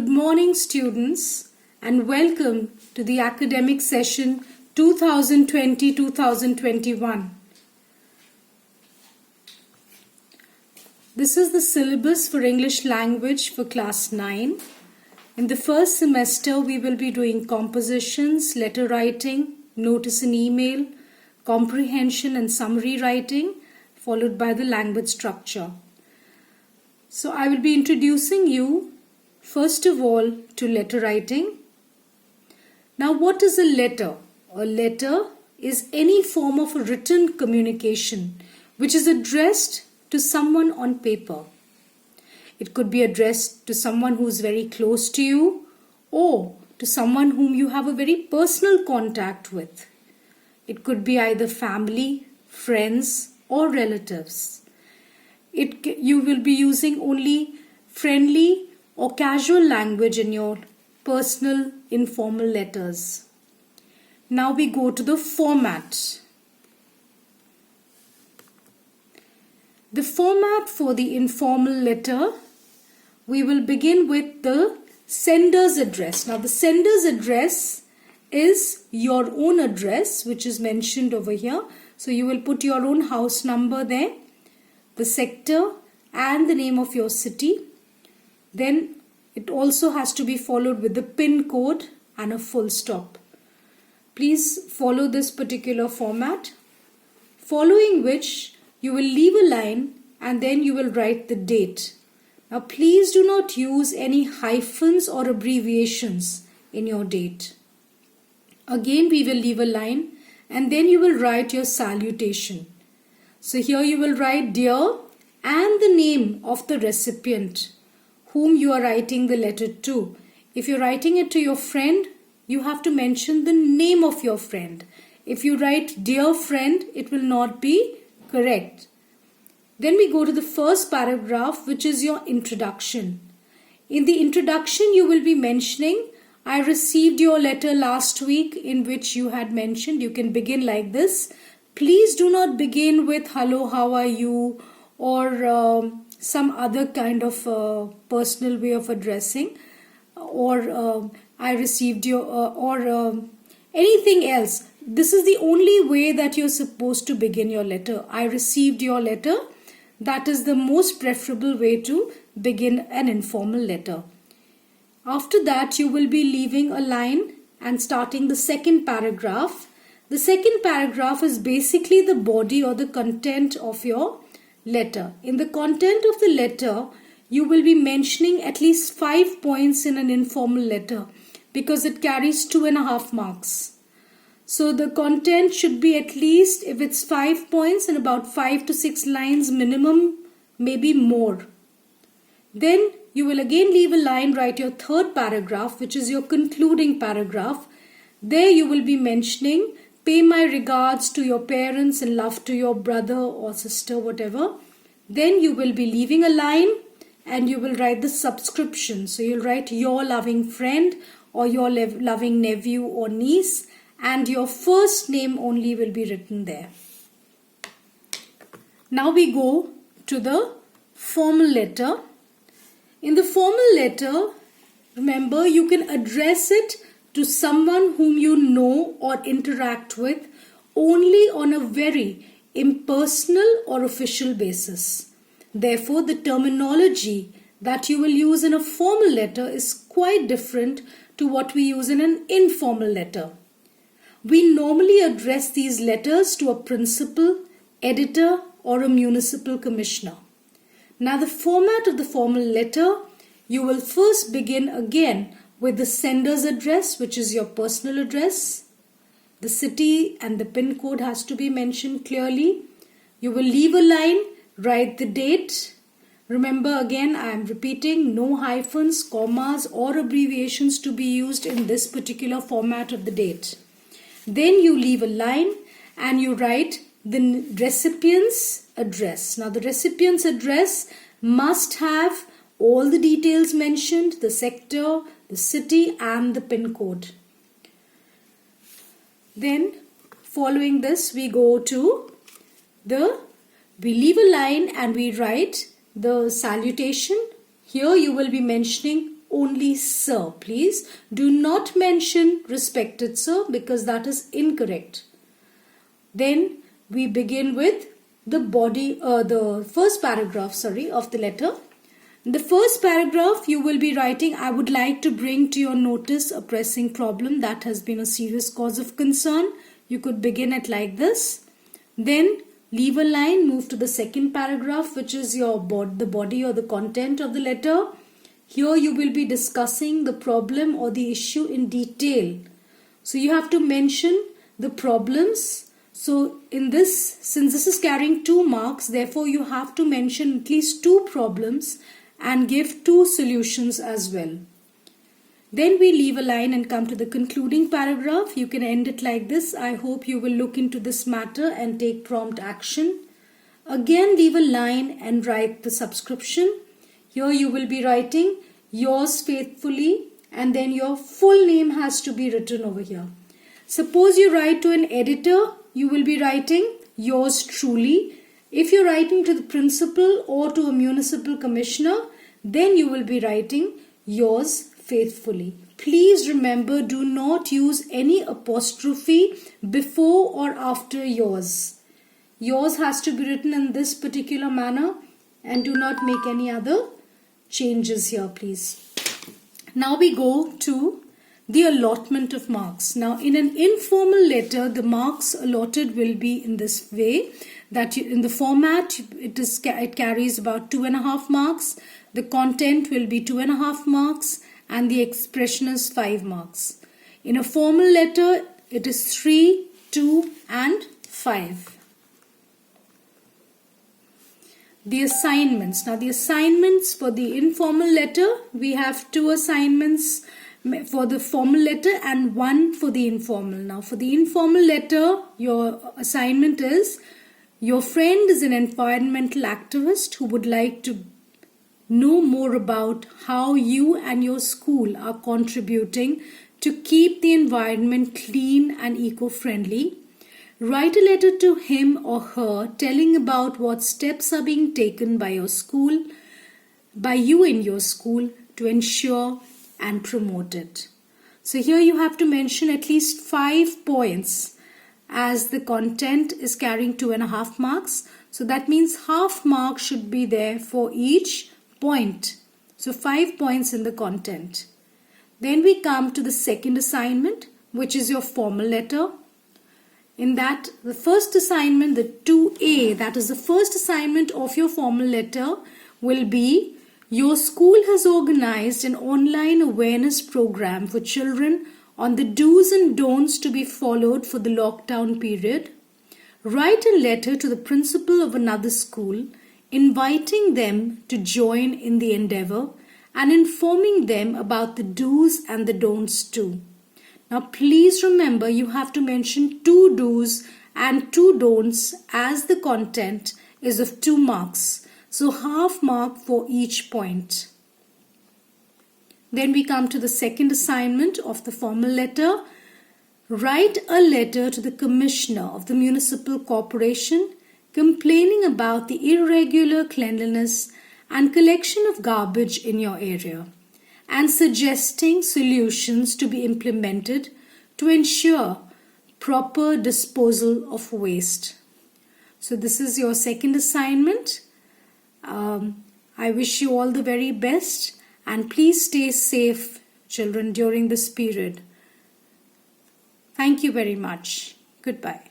Good morning, students, and welcome to the academic session 2020-2021. This is the syllabus for English language for class 9. In the first semester, we will be doing compositions, letter writing, notice and email, comprehension and summary writing, followed by the language structure. So I will be introducing you first of all to letter writing. Now, what is a letter? A letter is any form of a written communication which is addressed to someone on paper. It could be addressed to someone who is very close to you or to someone whom you have a very personal contact with. It could be either family, friends or relatives. You will be using only friendly or casual language in your personal informal letters. Now we go to the format. The format for the informal letter, we will begin with the sender's address. Now the sender's address is your own address, which is mentioned over here. So you will put your own house number there, the sector and the name of your city. Then it also has to be followed with the PIN code and a full stop. Please follow this particular format, following which you will leave a line and then you will write the date. Now please do not use any hyphens or abbreviations in your date. Again we will leave a line and then you will write your salutation. So here you will write dear and the name of the recipient whom you are writing the letter to. If you're writing it to your friend, you have to mention the name of your friend. If you write dear friend, it will not be correct. Then we go to the first paragraph, which is your introduction. In the introduction, you will be mentioning, I received your letter last week, in which you had mentioned. You can begin like this. Please do not begin with hello, how are you, or some other kind of personal way of addressing, or I received your, or anything else. This is the only way that you're supposed to begin your letter. I received your letter. That is the most preferable way to begin an informal letter. After that, you will be leaving a line and starting the second paragraph. The second paragraph is basically the body or the content of your letter. In the content of the letter, you will be mentioning at least 5 points in an informal letter because it carries 2.5 marks. So the content should be at least, if it's 5 points, and about 5 to 6 lines minimum, maybe more. Then you will again leave a line, write your third paragraph, which is your concluding paragraph. There you will be mentioning, pay my regards to your parents and love to your brother or sister, whatever. Then you will be leaving a line and you will write the subscription. So you'll write your loving friend or your loving nephew or niece, and your first name only will be written there. Now we go to the formal letter. In the formal letter, remember, you can address it to someone whom you know or interact with only on a very impersonal or official basis. Therefore, the terminology that you will use in a formal letter is quite different to what we use in an informal letter. We normally address these letters to a principal, editor, or a municipal commissioner. Now, the format of the formal letter, you will first begin again with the sender's address, which is your personal address. The city and the PIN code has to be mentioned clearly. You will leave a line, write the date. Remember, again, I am repeating, no hyphens, commas, or abbreviations to be used in this particular format of the date. Then you leave a line and you write the recipient's address. Now the recipient's address must have all the details mentioned, the sector, the city and the PIN code. Then following this we leave a line and we write the salutation. Here you will be mentioning only sir, please. Do not mention respected sir because that is incorrect. Then we begin with the first paragraph, of the letter. In the first paragraph, you will be writing, I would like to bring to your notice a pressing problem that has been a serious cause of concern. You could begin it like this. Then leave a line, move to the second paragraph, which is the body or the content of the letter. Here you will be discussing the problem or the issue in detail. So you have to mention the problems. So in this, since this is carrying 2 marks, therefore you have to mention at least 2 problems and give 2 solutions as well. Then we leave a line and come to the concluding paragraph. You can end it like this. I hope you will look into this matter and take prompt action. Again, leave a line and write the subscription. Here you will be writing yours faithfully and then your full name has to be written over here. Suppose you write to an editor, you will be writing yours truly. If you're writing to the principal or to a municipal commissioner, then you will be writing yours faithfully. Please remember, do not use any apostrophe before or after yours. Yours has to be written in this particular manner and do not make any other changes here, please. Now we go to the allotment of marks. Now in an informal letter, the marks allotted will be in this way, that in the format it carries about 2.5 marks. The content will be 2.5 marks and the expression is 5 marks. In a formal letter, it is 3, 2 and 5. The assignments. Now the assignments for the informal letter, we have 2 assignments for the formal letter and 1 for the informal. Now for the informal letter, your assignment is, your friend is an environmental activist who would like to know more about how you and your school are contributing to keep the environment clean and eco-friendly. Write a letter to him or her telling about what steps are being taken by you in your school to ensure and promote it. So here you have to mention at least 5 points, as the content is carrying 2.5 marks. So that means half mark should be there for each point. So 5 points in the content. Then we come to the second assignment, which is your formal letter. In that, the first assignment, the 2A, that is the first assignment of your formal letter, will be, your school has organized an online awareness program for children on the do's and don'ts to be followed for the lockdown period. Write a letter to the principal of another school inviting them to join in the endeavor and informing them about the do's and the don'ts too. Now please remember, you have to mention 2 do's and 2 don'ts as the content is of 2 marks. So half mark for each point. Then we come to the second assignment of the formal letter. Write a letter to the commissioner of the municipal corporation complaining about the irregular cleanliness and collection of garbage in your area and suggesting solutions to be implemented to ensure proper disposal of waste. So this is your second assignment. I wish you all the very best and please stay safe, children, during this period. Thank you very much. Goodbye.